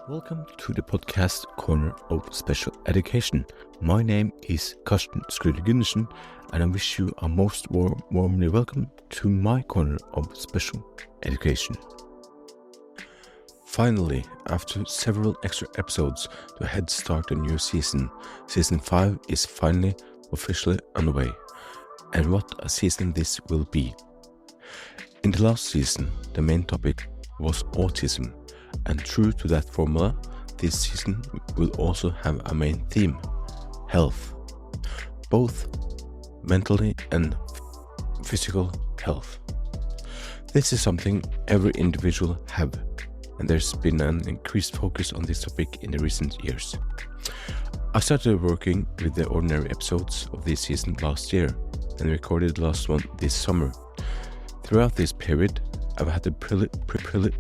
Welcome to the podcast Corner of Special Education. My name is Karsten Skruder-Gundersen, and I wish you a most warmly welcome to my Corner of Special Education. Finally, after several extra episodes to head start a new season, Season 5 is finally officially underway. And what a season this will be. In the last season, the main topic was autism. And true to that formula, this season will also have a main theme, health, both mentally and physical health. This is something every individual have, and there's been an increased focus on this topic in the recent years. I started working with the ordinary episodes of this season last year and recorded the last one this summer. Throughout this period, I've had the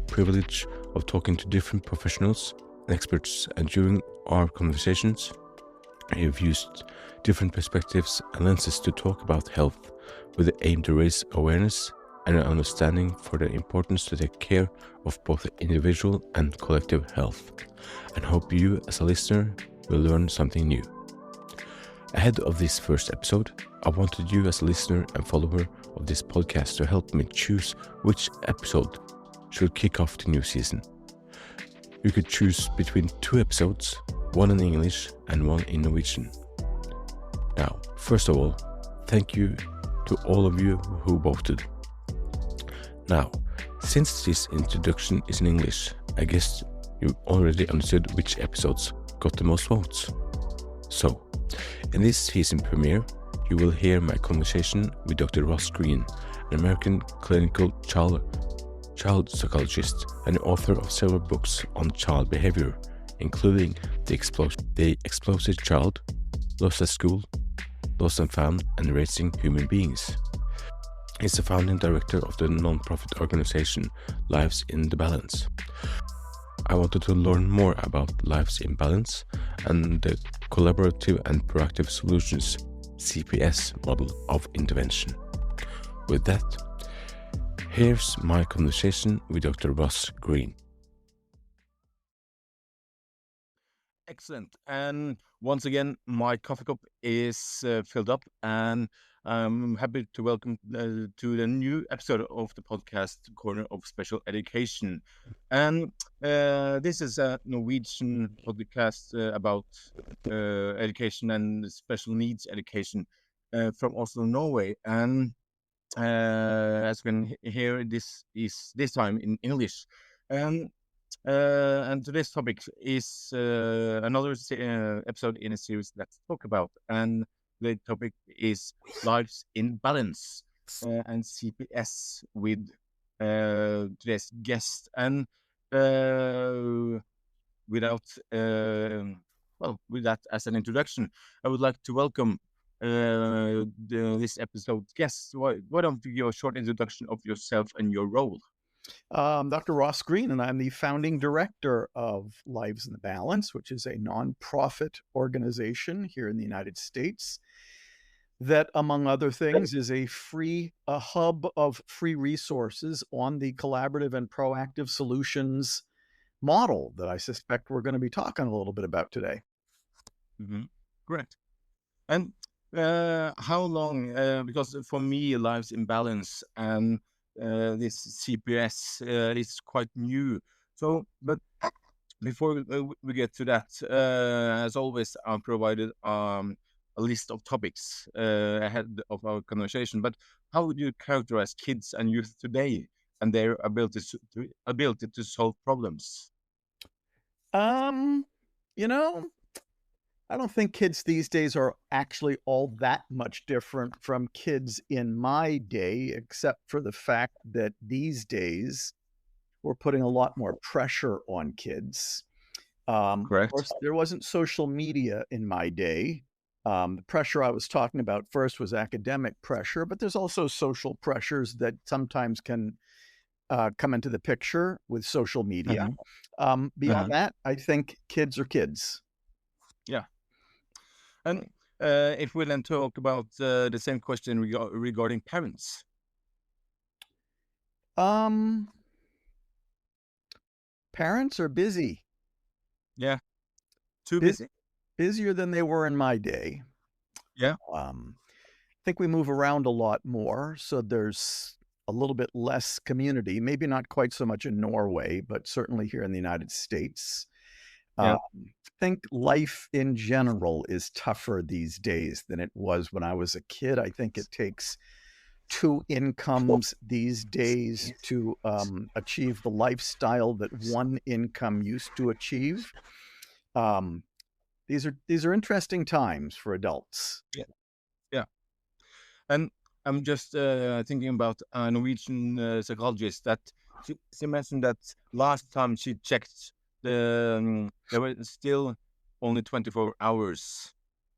privilege of talking to different professionals and experts, and during our conversations, I have used different perspectives and lenses to talk about health with the aim to raise awareness and an understanding for the importance to take care of both the individual and collective health, and hope you as a listener will learn something new. Ahead of this first episode, I wanted you as a listener and follower of this podcast to help me choose which episode should kick off the new season. You could choose between 2 episodes, one in English and one in Norwegian. Now, first of all, thank you to all of you who voted. Now, since this introduction is in English, I guess you already understood which episodes got the most votes. So, in this season premiere, you will hear my conversation with Dr. Ross Greene, an American clinical child psychologist and author of several books on child behavior, including The Explosive Child, Lost at School, Lost and Found, and Raising Human Beings. He's the founding director of the non-profit organization Lives in the Balance. I wanted to learn more about Lives in Balance and the collaborative and proactive solutions CPS model of intervention. With that, here's my conversation with Dr. Ross Greene. Excellent. And once again, my coffee cup is filled up, and I'm happy to welcome to the new episode of the podcast Corner of Special Education. And this is a Norwegian podcast about education and special needs education from Oslo, Norway. And as you can hear, this is this time in English. And today's topic is another episode in a series let's talk about, and the topic is Lives in Balance and CPS with today's guest. And with that as an introduction, I would like to welcome this episode's guest. Why don't you give a short introduction of yourself and your role? Dr. Ross Greene, and I'm the founding director of Lives in the Balance, which is a nonprofit organization here in the United States that, among other things, is a hub of free resources on the collaborative and proactive solutions model that I suspect we're going to be talking a little bit about today. Mm-hmm. Great. And how long, because for me, Lives in Balance and this CPS is quite new. So, but before we get to that, as always, I provided a list of topics ahead of our conversation. But how would you characterize kids and youth today and their ability to solve problems? I don't think kids these days are actually all that much different from kids in my day, except for the fact that these days we're putting a lot more pressure on kids. Correct. Of course, there wasn't social media in my day. The pressure I was talking about first was academic pressure, but there's also social pressures that sometimes can come into the picture with social media. Beyond that, I think kids are kids. Yeah. And if we then talk about the same question regarding parents. Parents are busy. Yeah. Too Bus busy. Busier than they were in my day. Yeah. I think we move around a lot more, so there's a little bit less community, maybe not quite so much in Norway, but certainly here in the United States. Yeah. I think life in general is tougher these days than it was when I was a kid. I think it takes two incomes these days to achieve the lifestyle that one income used to achieve. Um, these are interesting times for adults. Yeah. Yeah. And I'm just thinking about a Norwegian psychologist that she mentioned that last time she checked, there were still only 24 hours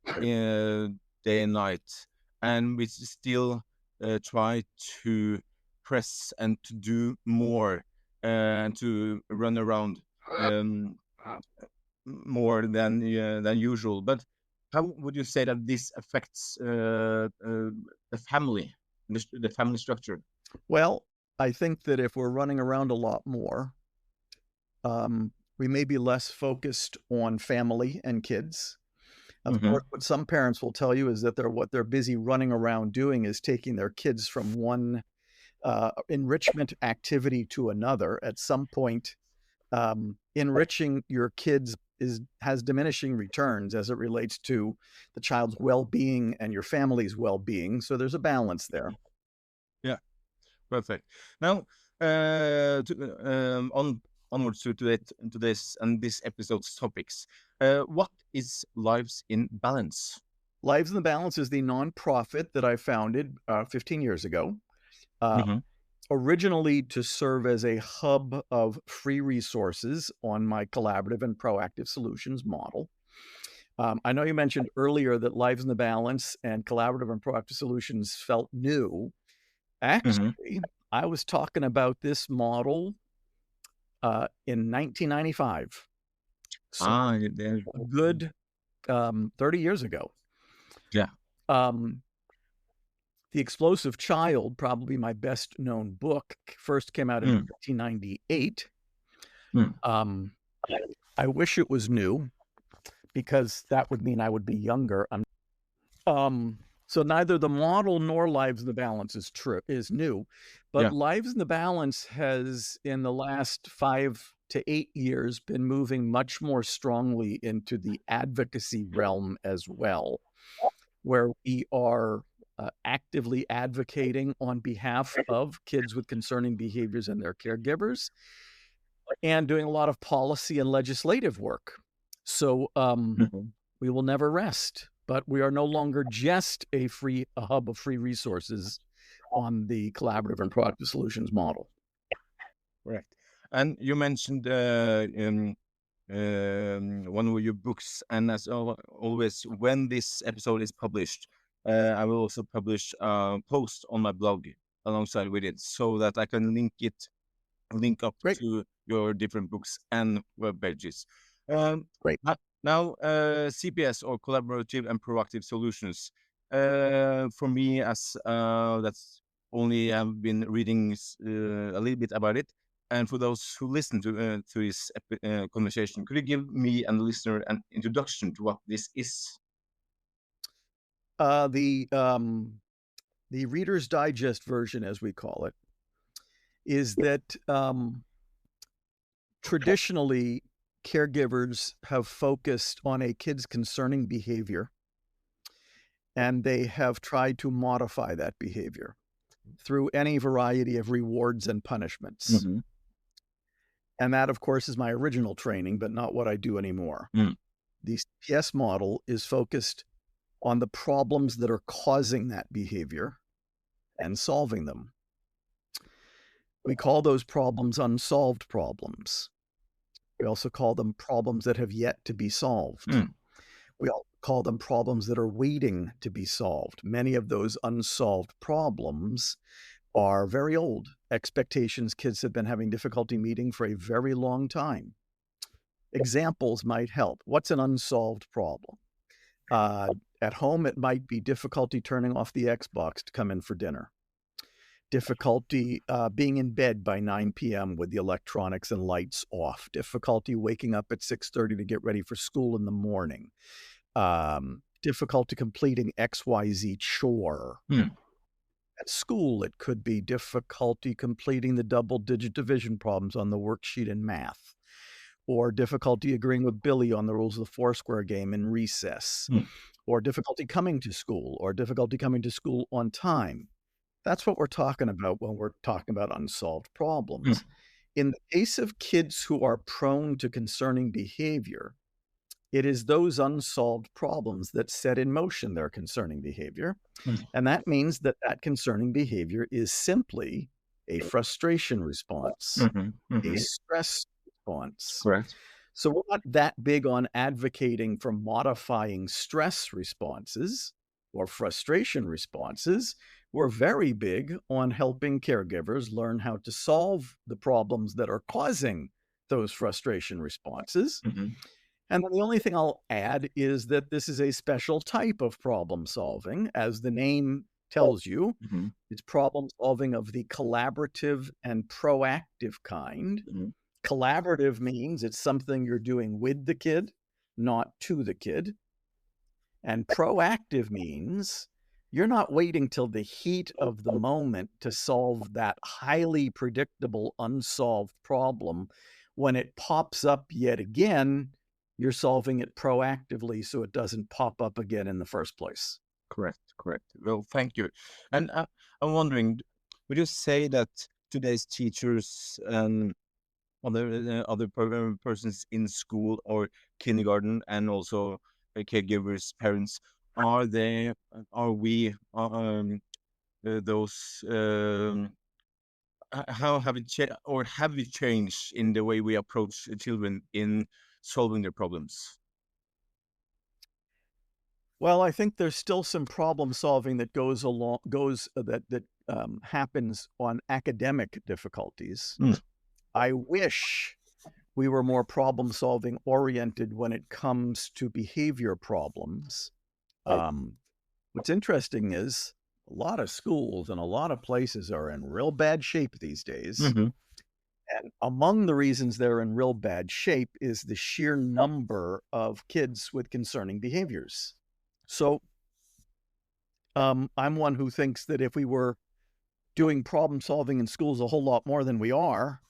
day and night, and we still try to press and to do more and to run around um, more than usual. But how would you say that this affects the family, the family structure? Well, I think that if we're running around a lot more, we may be less focused on family and kids. Of Hmm. course, what some parents will tell you is that what they're busy running around doing is taking their kids from one enrichment activity to another. At some point, enriching your kids has diminishing returns as it relates to the child's well-being and your family's well-being. So there's a balance there. Yeah, perfect. Now, onwards to today's and this episode's topics. What is lives in balance? Lives in the Balance is the nonprofit that I founded 15 years ago. Uh, Hmm. Originally to serve as a hub of free resources on my collaborative and proactive solutions model. I know you mentioned earlier that Lives in the Balance and collaborative and proactive solutions felt new. Hmm. Actually, I was talking about this model in 1995, so There. a good 30 years ago. Yeah. Um, The Explosive Child, probably my best known book, first came out in Mm. 1998. Mm. I wish it was new because that would mean I would be younger. So neither the model nor Lives in the Balance is new, but Yeah. Lives in the Balance has in the last 5 to 8 years been moving much more strongly into the advocacy realm as well, where we are actively advocating on behalf of kids with concerning behaviors and their caregivers, and doing a lot of policy and legislative work. So Mhm. we will never rest, but we are no longer just a hub of free resources on the collaborative and proactive solutions model. Correct. And you mentioned one of your books, and as always, when this episode is published, I will also publish a post on my blog alongside with it, so that I can link up Great, to your different books and web pages. Um, great. Now, CPS, or collaborative and proactive solutions. For me, as that's only have been reading a little bit about it, and for those who listen to this conversation, could you give me and the listener an introduction to what this is? Uh, the um, the Reader's Digest version, as we call it, is that traditionally caregivers have focused on a kid's concerning behavior, and they have tried to modify that behavior through any variety of rewards and punishments. Mm-hmm. And that, of course, is my original training, but not what I do anymore. Mm. The CPS model is focused on the problems that are causing that behavior and solving them. We call those problems unsolved problems. We also call them problems that have yet to be solved. Mm. We all call them problems that are waiting to be solved. Many of those unsolved problems are very old expectations kids have been having difficulty meeting for a very long time. Examples might help. What's an unsolved problem? At home, it might be difficulty turning off the Xbox to come in for dinner. difficulty being in bed by 9 p.m. with the electronics and lights off, difficulty waking up at 6:30 to get ready for school in the morning, difficulty completing XYZ chore. At school, it could be difficulty completing the double-digit division problems on the worksheet in math, or difficulty agreeing with Billy on the rules of the Foursquare game in recess, or difficulty coming to school, or difficulty coming to school on time. That's what we're talking about when we're talking about unsolved problems. In the case of kids who are prone to concerning behavior, it is those unsolved problems that set in motion their concerning behavior. And that means that that concerning behavior is simply a frustration response, a stress response. Correct. So we're not that big on advocating for modifying stress responses or frustration responses. We're very big on helping caregivers learn how to solve the problems that are causing those frustration responses. And then the only thing I'll add is that this is a special type of problem solving. As the name tells you, it's problem solving of the collaborative and proactive kind. Collaborative means it's something you're doing with the kid, not to the kid. And proactive means you're not waiting till the heat of the moment to solve that highly predictable, unsolved problem. When it pops up yet again, you're solving it proactively so it doesn't pop up again in the first place. Correct. Well, thank you. And I'm wondering, would you say that today's teachers and other persons in school or kindergarten, and also caregivers, parents, are we those? How have have we changed in the way we approach children in solving their problems? Well, I think there's still some problem solving that happens on academic difficulties. I wish we were more problem solving oriented when it comes to behavior problems. What's interesting is a lot of schools and a lot of places are in real bad shape these days. And among the reasons they're in real bad shape is the sheer number of kids with concerning behaviors. So I'm one who thinks that if we were doing problem solving in schools a whole lot more than we are,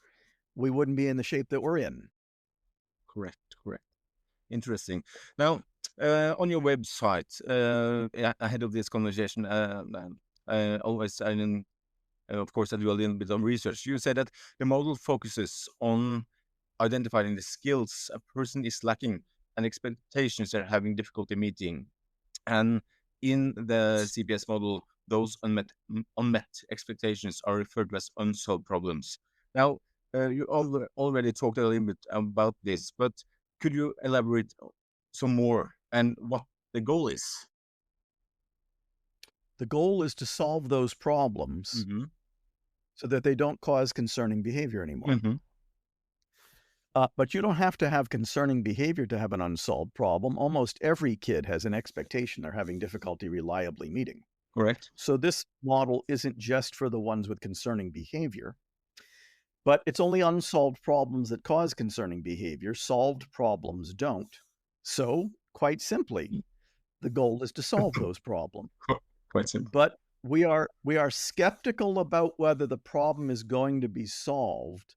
we wouldn't be in the shape that we're in. Correct. Interesting. Now, on your website, ahead of this conversation, of course, I do a little bit of research. You said that the model focuses on identifying the skills a person is lacking and expectations they're having difficulty meeting. And in the CPS model, those unmet expectations are referred to as unsolved problems. Now, you already talked a little bit about this, but could you elaborate some more and what the goal is? The goal is to solve those problems so that they don't cause concerning behavior anymore. But you don't have to have concerning behavior to have an unsolved problem. Almost every kid has an expectation they're having difficulty reliably meeting. Correct. So this model isn't just for the ones with concerning behavior, but it's only unsolved problems that cause concerning behavior. Solved problems don't. So quite simply, the goal is to solve those problems. Quite simple. But we are skeptical about whether the problem is going to be solved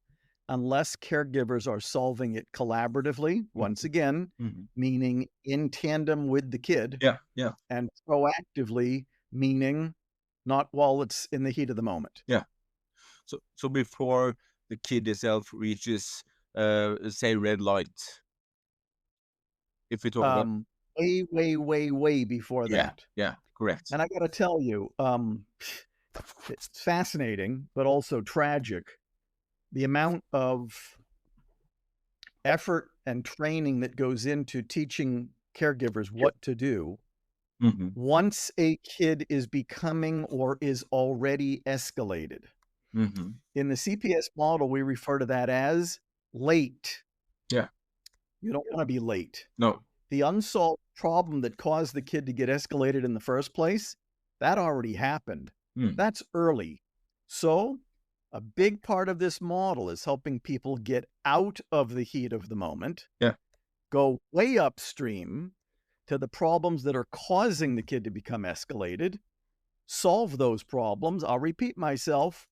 unless caregivers are solving it collaboratively, once again, meaning in tandem with the kid. Yeah. And proactively, meaning not while it's in the heat of the moment. Yeah. So before the kid itself reaches, say, red light, if we talk about way before that. Yeah, correct. And I got to tell you, it's fascinating, but also tragic. The amount of effort and training that goes into teaching caregivers what to do once a kid is becoming or is already escalated. In the CPS model, we refer to that as late. Yeah. You don't want to be late. No. The unsolved problem that caused the kid to get escalated in the first place, that already happened. That's early. So a big part of this model is helping people get out of the heat of the moment, Yeah. go way upstream to the problems that are causing the kid to become escalated, solve those problems. I'll repeat myself.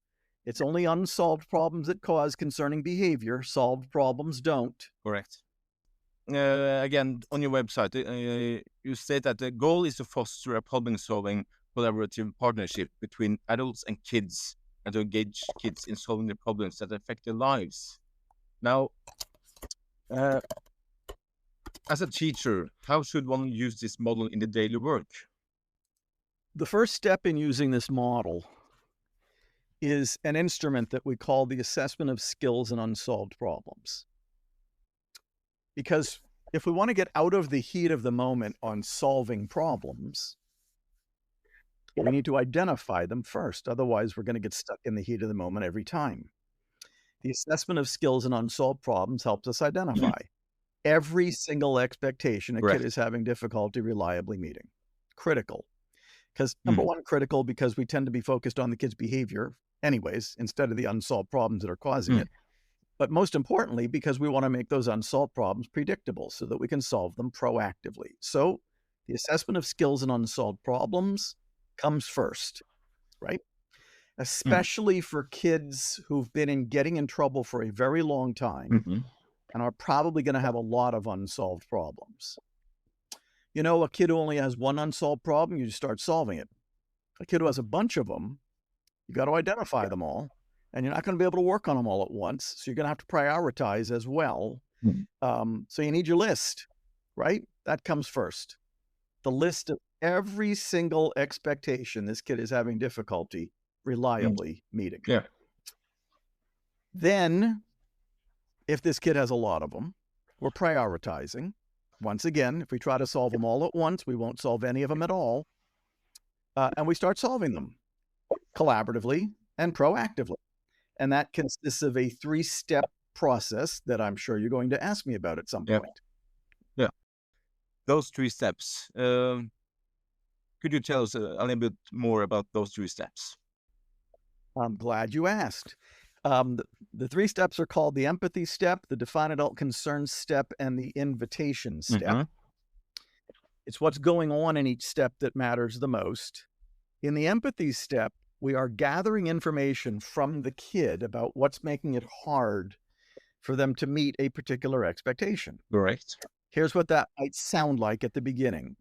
It's only unsolved problems that cause concerning behavior. Solved problems don't. Correct. Again, on your website, you state that the goal is to foster a problem-solving collaborative partnership between adults and kids, and to engage kids in solving the problems that affect their lives. Now, as a teacher, how should one use this model in the daily work? The first step in using this model is an instrument that we call the assessment of skills and unsolved problems. Because if we want to get out of the heat of the moment on solving problems, we need to identify them first. Otherwise, we're going to get stuck in the heat of the moment every time. The assessment of skills and unsolved problems helps us identify every single expectation a kid is having difficulty reliably meeting. Critical. Because number one, critical because we tend to be focused on the kid's behavior anyways, instead of the unsolved problems that are causing it. But most importantly, because we want to make those unsolved problems predictable so that we can solve them proactively. So the assessment of skills and unsolved problems comes first, right? Especially for kids who've been getting in trouble for a very long time and are probably going to have a lot of unsolved problems. You know, a kid who only has one unsolved problem, you just start solving it. A kid who has a bunch of them, you got to identify them all, and you're not going to be able to work on them all at once. So you're going to have to prioritize as well. So you need your list, right? That comes first. The list of every single expectation this kid is having difficulty reliably meeting. Then, if this kid has a lot of them, we're prioritizing. Once again, if we try to solve them all at once, we won't solve any of them at all. And we start solving them collaboratively and proactively. And that consists of a 3-step process that I'm sure you're going to ask me about at some point. Those 3 steps. Could you tell us a little bit more about those 3 steps? I'm glad you asked. The 3 steps are called the empathy step, the define adult concerns step, and the invitation step. It's what's going on in each step that matters the most. In the empathy step, we are gathering information from the kid about what's making it hard for them to meet a particular expectation. Correct. Here's what that might sound like at the beginning.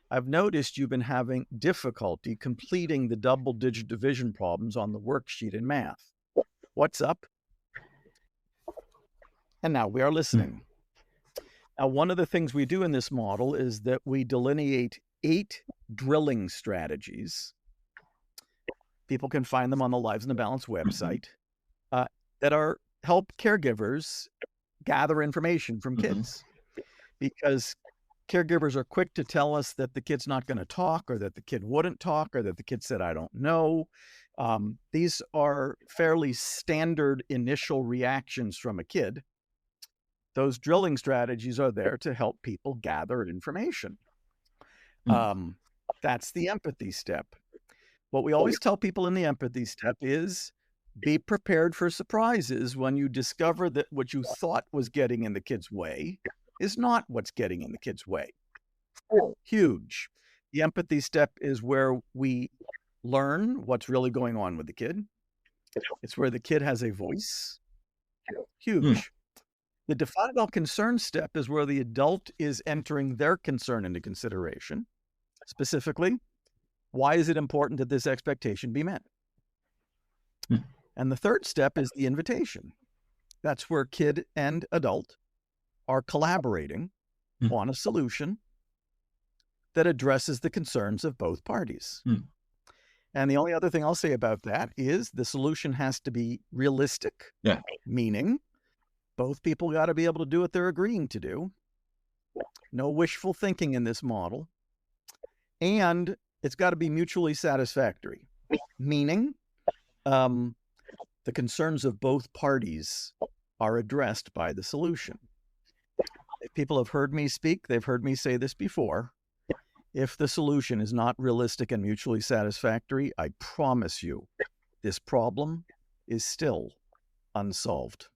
I've noticed you've been having difficulty completing the double-digit division problems on the worksheet in math. What's up? And now we are listening. Now, one of the things we do in this model is that we delineate 8 drilling strategies. People can find them on the Lives in the Balance website that help caregivers gather information from kids. Because caregivers are quick to tell us that the kid's not going to talk, or that the kid wouldn't talk, or that the kid said, I don't know. These are fairly standard initial reactions from a kid. Those drilling strategies are there to help people gather information. That's the empathy step. What we always tell people in the empathy step is be prepared for surprises when you discover that what you thought was getting in the kid's way is not what's getting in the kid's way. Huge. The empathy step is where we learn what's really going on with the kid. It's where the kid has a voice. Huge. The define adult concern step is where the adult is entering their concern into consideration. Specifically, why is it important that this expectation be met? And the third step is the invitation. That's where kid and adult are collaborating on a solution that addresses the concerns of both parties. And the only other thing I'll say about that is the solution has to be realistic, meaning both people got to be able to do what they're agreeing to do. No wishful thinking in this model. And it's got to be mutually satisfactory, meaning the concerns of both parties are addressed by the solution. If people have heard me speak, they've heard me say this before. If the solution is not realistic and mutually satisfactory, I promise you, this problem is still unsolved.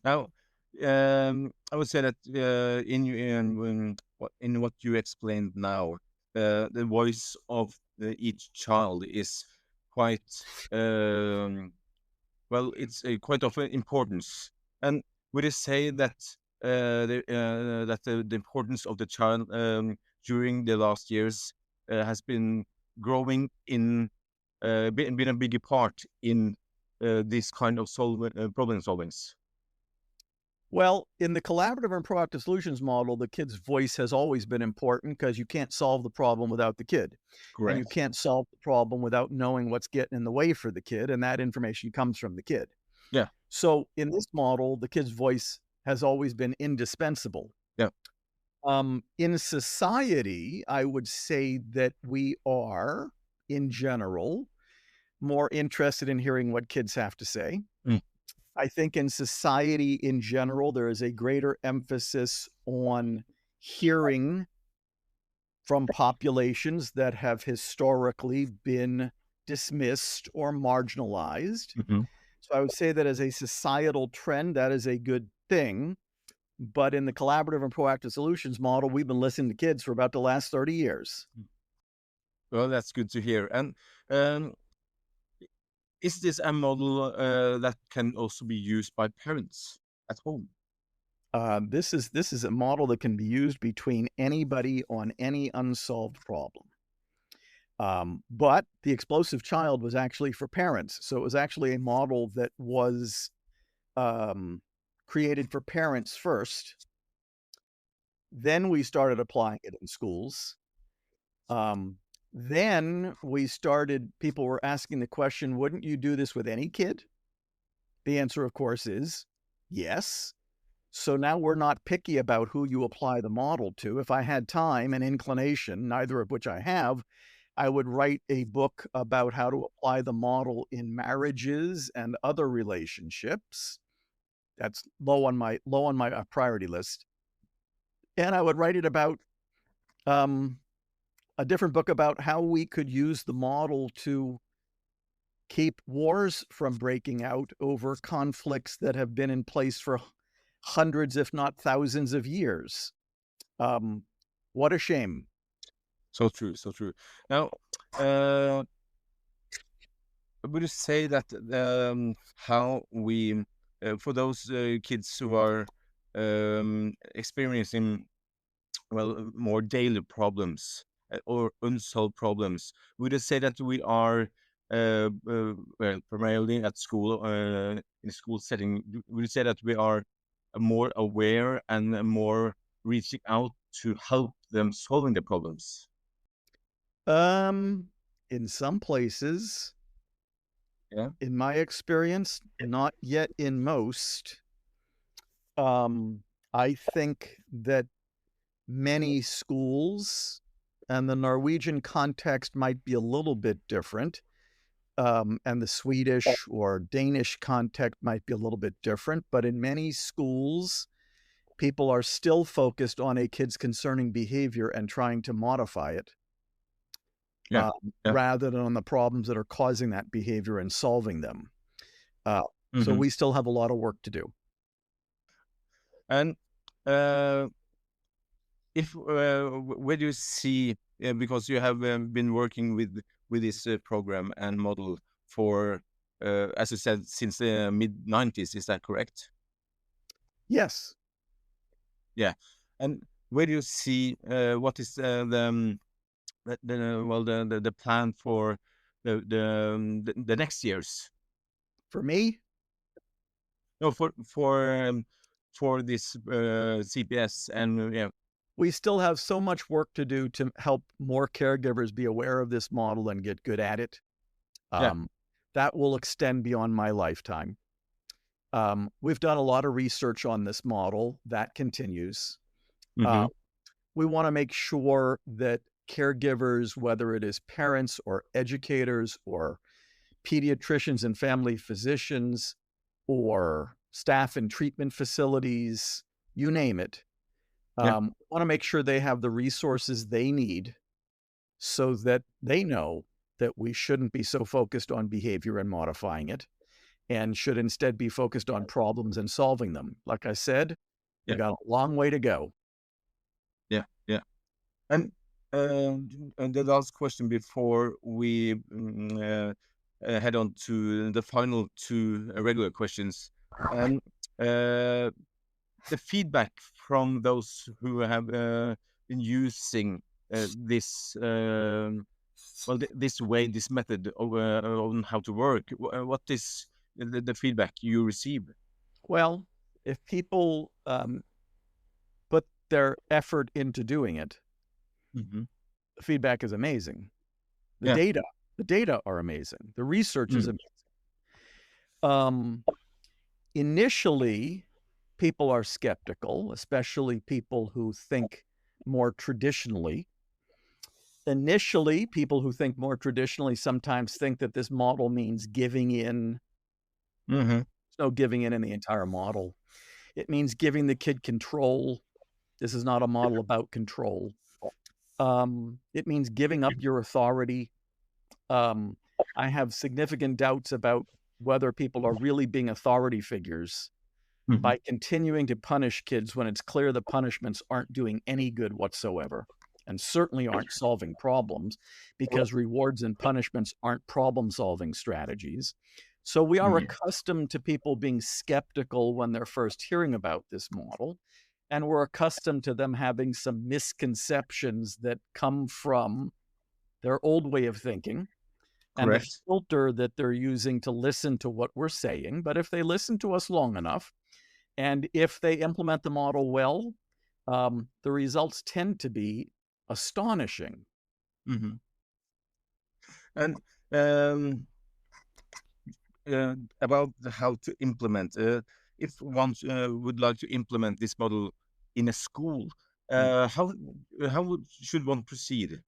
Now, I would say that in what you explained now, the voice of each child is quite well. It's quite of importance. And would you say that the importance of the child during the last years has been growing in been a bigger part in this kind of problem solvings? Well, in the collaborative and proactive solutions model, the kid's voice has always been important because you can't solve the problem without the kid. And you Correct. can't solve the problem without knowing what's getting in the way for the kid, and that information comes from the kid. Yeah. So in this model, the kid's voice has always been indispensable. Yeah. In society, I would say that we are, in general, more interested in hearing what kids have to say. Mm. I think in society in general, there is a greater emphasis on hearing from populations that have historically been dismissed or marginalized. Mhm. So I would say that as a societal trend, that is a good thing. But in the collaborative and proactive solutions model, we've been listening to kids for about the last 30 years. Well, that's good to hear. And um, is this a model that can also be used by parents at home? This is a model that can be used between anybody on any unsolved problem. But the explosive child was actually for parents. So it was actually a model that was created for parents first. Then we started applying it in schools. Then people were asking the question, wouldn't you do this with any kid? The answer, of course, is yes. So now we're not picky about who you apply the model to. If I had time and inclination, neither of which I have, I would write a book about how to apply the model in marriages and other relationships. That's low on my priority list. And I would write it about a different book about how we could use the model to keep wars from breaking out over conflicts that have been in place for hundreds, if not thousands of years. What a shame. So true, so true. Now, would you say that how we, for those kids who are experiencing, well, more daily problems or unsolved problems, would you say that we are, well, primarily at school, in school setting, would you say that we are more aware and more reaching out to help them solving the problems? In some places, Yeah. in my experience, not yet in most. I think that many schools, and the Norwegian context might be a little bit different, and the Swedish or Danish context might be a little bit different, but in many schools, people are still focused on a kid's concerning behavior and trying to modify it. Yeah. Yeah. Rather than on the problems that are causing that behavior and solving them. So Mhm. we still have a lot of work to do. And if where do you see, because you have been working with this program and model for, as you said, since the mid-90s, is that correct? Yes. Yeah. And where do you see what is the plan for the next years? For me, No, for this CPS and yeah. we still have so much work to do to help more caregivers be aware of this model and get good at it. Yeah. That will extend beyond my lifetime. We've done a lot of research on this model. That continues. Mhm. We want to make sure that caregivers, whether it is parents or educators or pediatricians and family physicians or staff in treatment facilities, you name it, Yeah. want to make sure they have the resources they need so that they know that we shouldn't be so focused on behavior and modifying it, and should instead be focused on problems and solving them. Like I said, we got a long way to go. Yeah. And the last question before we head on to the final two regular questions. The feedback from those who have been using this this method on how to work. What is the feedback you receive? Well, if people put their effort into doing it, Mm-hmm. the feedback is amazing. The data are amazing. The research is amazing. Initially, people are skeptical, especially people who think more traditionally. Initially, people who think more traditionally sometimes think that this model means giving in. There's no giving in the entire model. It means giving the kid control. This is not a model about control. It means giving up your authority. I have significant doubts about whether people are really being authority figures by continuing to punish kids when it's clear the punishments aren't doing any good whatsoever, and certainly aren't solving problems, because rewards and punishments aren't problem-solving strategies. So we are accustomed to people being skeptical when they're first hearing about this model, and we're accustomed to them having some misconceptions that come from their old way of thinking. And the filter that they're using to listen to what we're saying. But if they listen to us long enough, and if they implement the model well, the results tend to be astonishing. And about how to implement, if one would like to implement this model in a school, how should one proceed?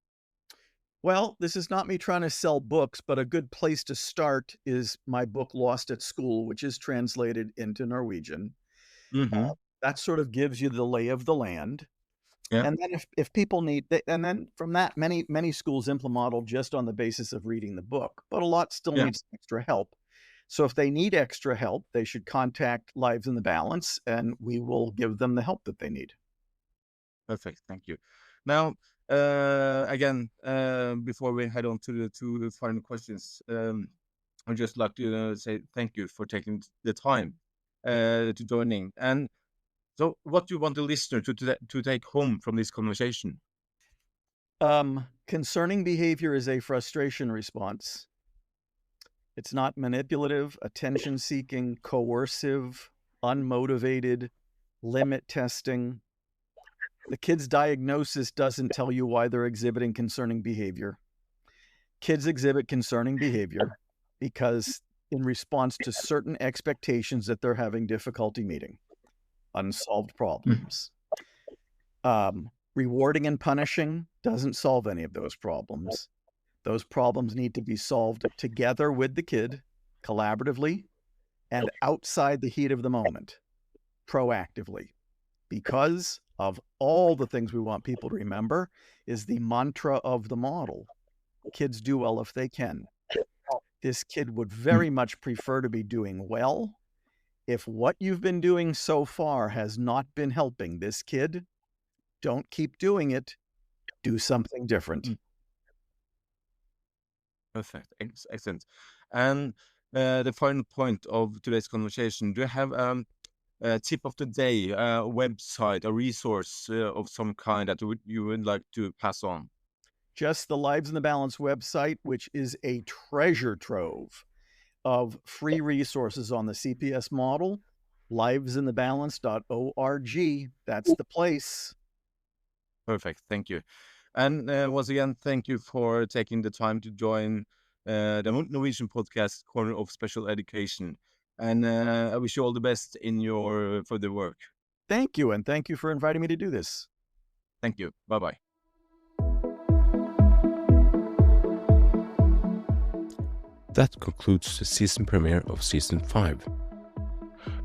Well, this is not me trying to sell books, but a good place to start is my book, Lost at School, which is translated into Norwegian. That sort of gives you the lay of the land. And then if people need, and then from that, many schools implement model just on the basis of reading the book, but a lot still needs extra help. So if they need extra help, they should contact Lives in the Balance, and we will give them the help that they need. Perfect, thank you. Now, again, before we head on to the two final questions, I'd just like to say thank you for taking the time to joining. And so, what do you want the listener to take home from this conversation? Concerning behavior is a frustration response. It's not manipulative, attention-seeking, coercive, unmotivated, limit testing. The kid's diagnosis doesn't tell you why they're exhibiting concerning behavior. Kids exhibit concerning behavior because in response to certain expectations that they're having difficulty meeting. Unsolved problems. Rewarding and punishing doesn't solve any of those problems. Those problems need to be solved together with the kid, collaboratively, and outside the heat of the moment, proactively. Because of all the things we want people to remember is the mantra of the model. Kids do well if they can. This kid would very much prefer to be doing well. If what you've been doing so far has not been helping this kid, don't keep doing it. Do something different. Perfect. Excellent. And the final point of today's conversation, do you have a tip of the day, a website, a resource of some kind that you would like to pass on? Just the Lives in the Balance website, which is a treasure trove of free resources on the CPS model. livesinthebalance.org. That's the place. Perfect. Thank you. And once again, thank you for taking the time to join the Norwegian podcast, Corner of Special Education. And I wish you all the best in your further work. Thank you. And thank you for inviting me to do this. Thank you. Bye-bye. That concludes the season premiere of Season 5.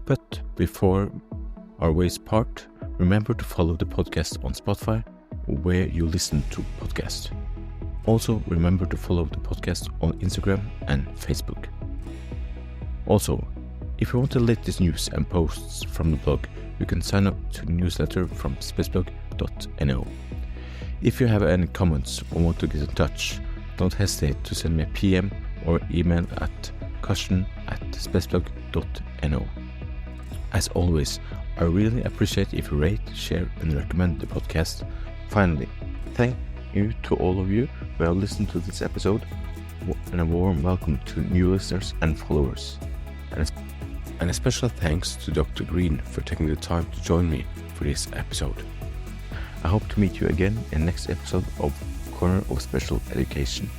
But before our ways part, remember to follow the podcast on Spotify or where you listen to podcasts. Also, remember to follow the podcast on Instagram and Facebook. Also, if you want the latest news and posts from the blog, you can sign up to the newsletter from spaceblog.no. If you have any comments or want to get in touch, don't hesitate to send me a PM or email at question@spaceblog.no. As always, I really appreciate if you rate, share and recommend the podcast. Finally, thank you to all of you who have listened to this episode, and a warm welcome to new listeners and followers. And a special thanks to Dr. Greene for taking the time to join me for this episode. I hope to meet you again in the next episode of Corner of Special Education.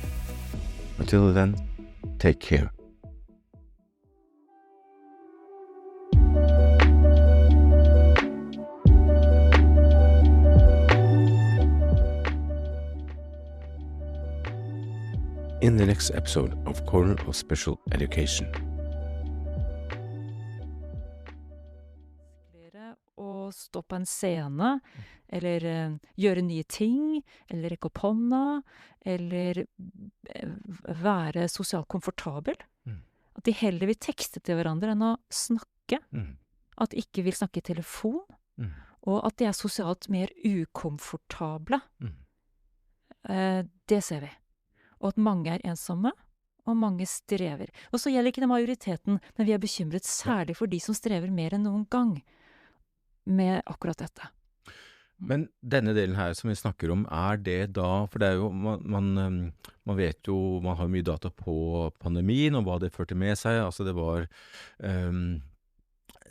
Until then, take care. In the next episode of Corner of Special Education. Å stå på en scene, eller gjøre nye ting, eller rekke opp hånda, eller være sosialt komfortabel. At de heller vil tekste til hverandre enn å snakke. At de ikke vil snakke i telefon. Og at de er sosialt mer ukomfortable. Det ser vi. Og at mange er ensomme, og mange strever. Og så gjelder ikke det majoriteten, men vi er bekymret særlig for de som strever mer enn noen gang med akkurat dette. Men denne delen her som vi snakker om, det da, for det jo, man vet jo, man har mye data på pandemien, og hva det førte med seg, altså det var,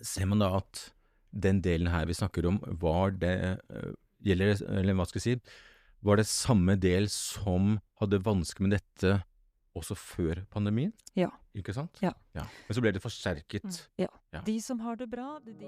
ser man da at den delen her vi snakker om, var det, eller hva skal jeg si, var det samme del som hadde vansker med dette også før pandemien? Ja. Ikke sant? Ja. Men så ble det forsterket. Ja. De som har det bra, de har